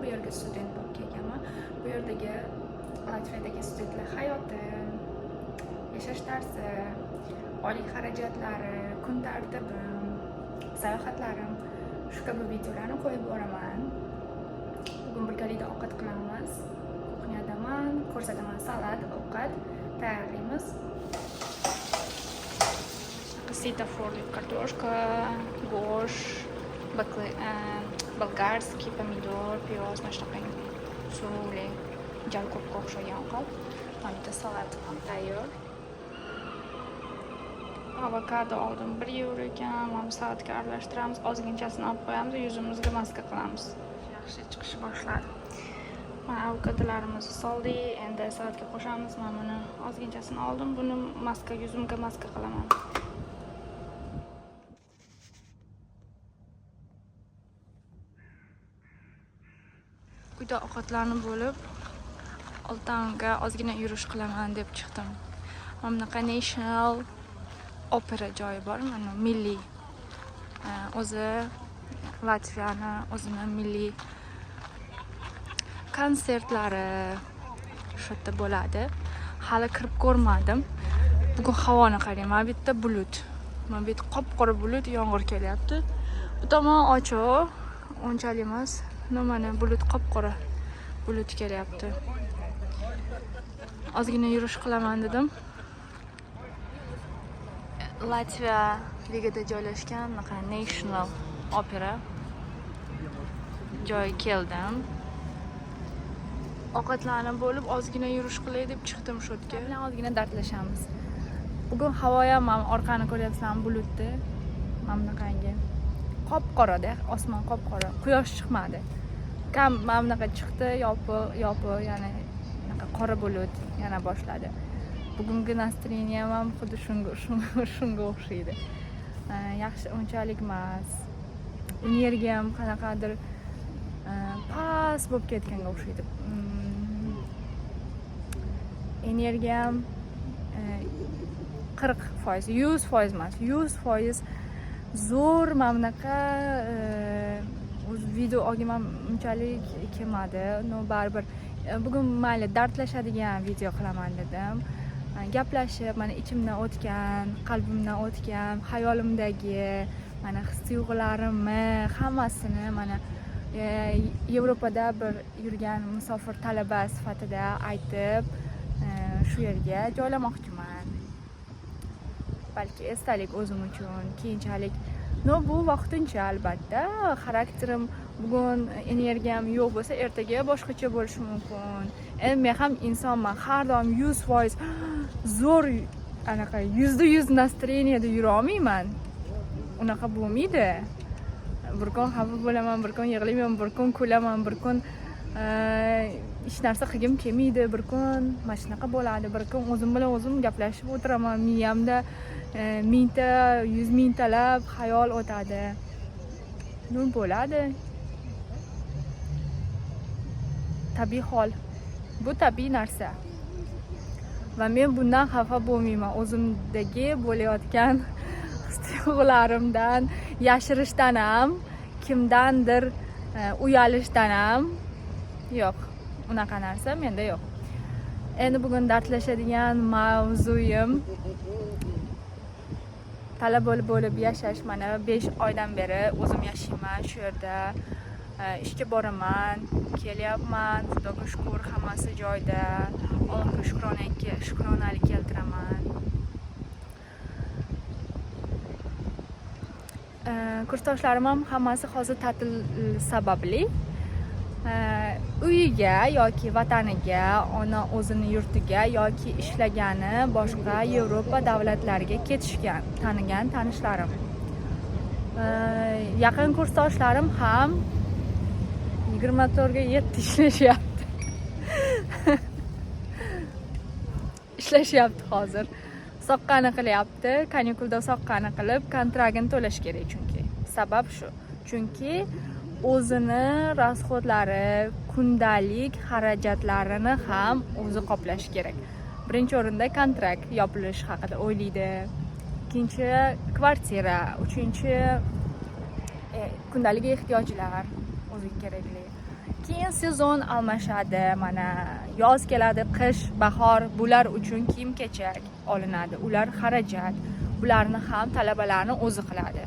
bu yerga student bo'lib kelganman. Bu yerdagi Latviyadagi studentlar hayoti, yashash tarzi, oylik xarajatlari, kun tartibim, sayohatlarim shu kabi videolarni qo'yib boraman. Bugun birgalikda ovqat qilamiz. Kuxnyadaman, ko'rsataman, salat, ovqat tayyorlaymiz. Светофорlik kartoshka, go'sht, bolgarskiy pomidor, piyoz, mana shunaqangi suvli, jalkobga o'xshagan ovqat. Mana bitta salat ham tayyor. Avokado oldim 1 euro ekan. Mana salatga aralashtiramiz, ozginchasini olib qo'yamiz, yuzimizga maska qilamiz. Yaxshi chiqish boshladi. Mana avokadolarimizni soldik, endi salatga qo'shamiz. Mana buni ozginchasini oldim, buni maska, yuzimga maska qilaman. Uyda ovqatlarni bo'lib, Oldtownga ozgina yurish qilaman deb chiqdim. Mana bunaqa National Opera joyi bor, mana milliy. O'zi Latviyani o'zini milliy konsertlari shu yerda bo'ladi. Hali kirib ko'rmadim. Bugun havoni qarang, mana bu yerda bulut. Mana bu yerda qop-qora bulut, yomg'ir kelyapti. Bu tomon ochiq, unchalik emas. Mana bulut qop-qora bulut kelyapti. Ozgina yurish qilaman dedim. Latviya ligada joylashgan National Opera joyi keldim. Ovqatlarni bo'lib ozgina yurish qilay deb chiqdim shu yerga. Bilan ozgina dardlashamiz. Bugun havo ham orqani ko'ryapsizlarmi, bulutni. Mana bunaqangi qop-qorada, osmon qop-qora. Quyosh chiqmadi. Mana bunaqa chiqdi, yopiq, ya'ni bunaqa qora bulut yana boshladi. Bugungi настроением ham xuddi shunga o'xshaydi. Yaxshi unchalik emas. Energiyam qanaqadir past bo'lib ketganga o'xshaydi. Energiyam 40%, 100% emas, 100% zo'r mana bunaqa o'z video olgim unchalik kelmadi. No baribir bugun mayli dardlashadigan video qilaman dedim. Gaplashib, mana ichimdan o'tgan, qalbimdan o'tgan, xayolimdagi mana his-tuyg'ularimni hammasini mana Yevropada bir yurgan musofir talaba sifatida aytib, shu yerga joylamoqchiman. Balki esdalik o'zim uchun, keyinchalik. Bu vaqtincha albatta. Xarakterim bugun energiyam yo'q bo'lsa, ertaga boshqacha bo'lishi mumkin. Men ham insonman, har doim 100% zo'r anaqa 100% настроенияda yura olmayman. Unaqa bo'lmaydi. Bir kun xafa bo'laman, bir kun yig'layman, bir kun kulaman, bir kun hech narsa qilgim kelmaydi, bir kun mana shunaqa bo'ladi. Bir kun o'zim bilan o'zim gaplashib o'tiraman, miyamda mingta, 100 mingtalab xayol o'tadi. Bo'ladi. Tabiiy hol. Bu tabiiy narsa. Va men bundan xafa bo'lmayman. O'zimdagi bo'layotgan his-tuyg'ularimdan yashirishdan ham, kimdandir uyalishdan ham yo'q. Unaqa narsa menda yo'q. Endi bugun dardlashadigan mavzuyim talaba bo'lib yashash. Mana 5 oydan beri o'zim yashayman shu yerda. Ishga boraman, kelyapman, Xudoga shukr, hammasi joyida. Allohga shukronalik keltiraman. Kursdoshlarim ham hammasi hozir ta'til sababli uyiga yoki vataniga, ona o'zini yurtiga yoki ishlagani boshqa Yevropa davlatlariga ketishgan, tanigan tanishlarim. Yaqin kursdoshlarim ham 24 ga 7 ishlashyapti. Ishlashyapti hozir. Soqqani qilyapti, kanikulda soqqani qilib, kontraktini to'lash kerak chunki. Sabab shu. Chunki o'zini rasxodlari, kundalik xarajatlarini ham o'zi qoplash kerak. Birinchi o'rinda kontrakt yopilish haqida o'ylaydi. Ikkinchi kvartira, uchinchi kundalik ehtiyojlar o'ziga kerakli. Keyin sezon almashadi. Mana yoz keladi, qish, bahor, bular uchun kiyim-kechak olinadi. Ular xarajat. Bularni ham talabalarni o'zi qiladi.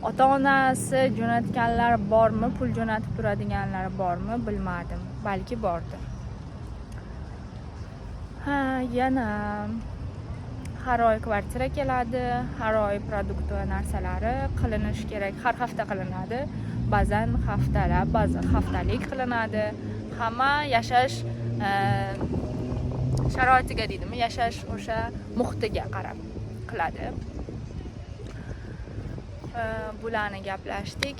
Ota-onasi jo'natganlar bormi, pul jo'natib turadiganlar bormi, bilmadim. Balki bordir. Yana har oy kvartira keladi, har oy produkt va narsalari qilinish kerak. Har hafta qilinadi. Ba'zan haftalab, ba'zan haftalik qilinadi. Hamma yashash sharoitiga deydimi, yashash o'sha muhitiga qarab qiladi. Bularni gaplashdik.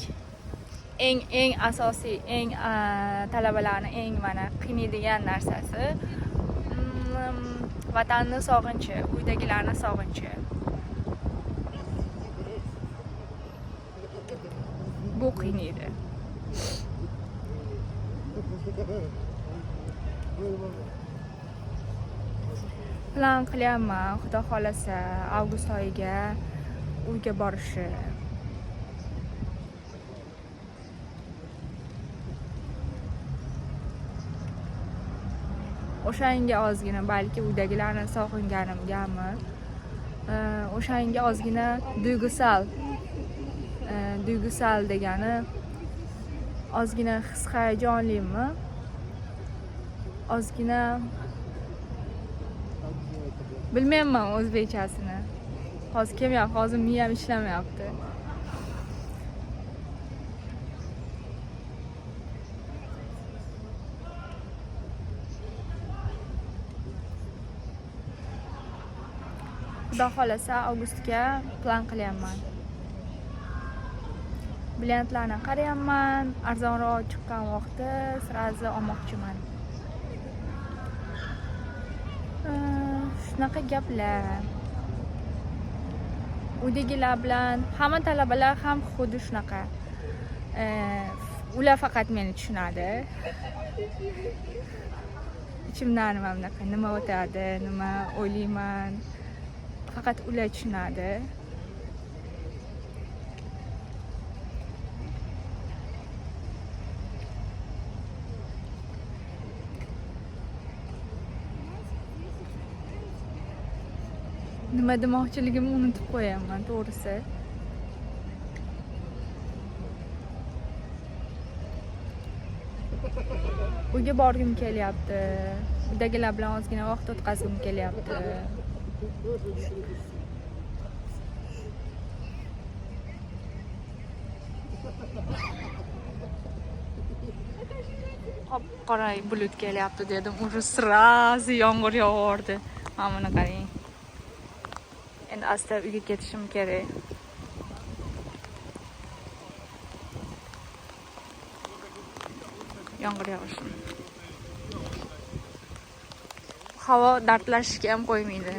Eng asosiy, talabalarni eng mana qiynaydigan narsasi vatanni sog'inchi, uydagilarni sog'inchi. Bu qiynaydi. Plan qilyapman, xudo xolasa avgust oyiga uyga borishi. O'shanga ozgina balki uydagilarni sog'inganimgami, o'shanga ozgina duygusal degani ozgina his hayajonlimi, ozgina bilmayman o'zbekchasini. Hozir kelmayapti, hozir miyam ishlamayapti. Xudo xolasa avgustga plan qilyapman. Biletlarni qarayapman, arzonroq chiqqan vaqtda sirazi olmoqchiman. Shunaqa gaplar. Uydagilar bilan hamma talabalar ham xuddi shunaqa. Ular faqat meni tushunadi. Ichimdan nima o'tadi, nima o'ylayman. Faqat ular tushunadi. Nima demoqchiligimni unutib qo'yaman, to'g'risi. Uyga borgim kelyapti. Uydagilar bilan ozgina vaqt o'tkazgim kelyapti. Qora bulut kelyapti dedim, уже сразу yomg'ir yog'ardi. Mana buni qarang. Endi asta uyga ketishim kerak. Yomg'ir yog'ishi. Havo dardlashishga ham qo'ymaydi.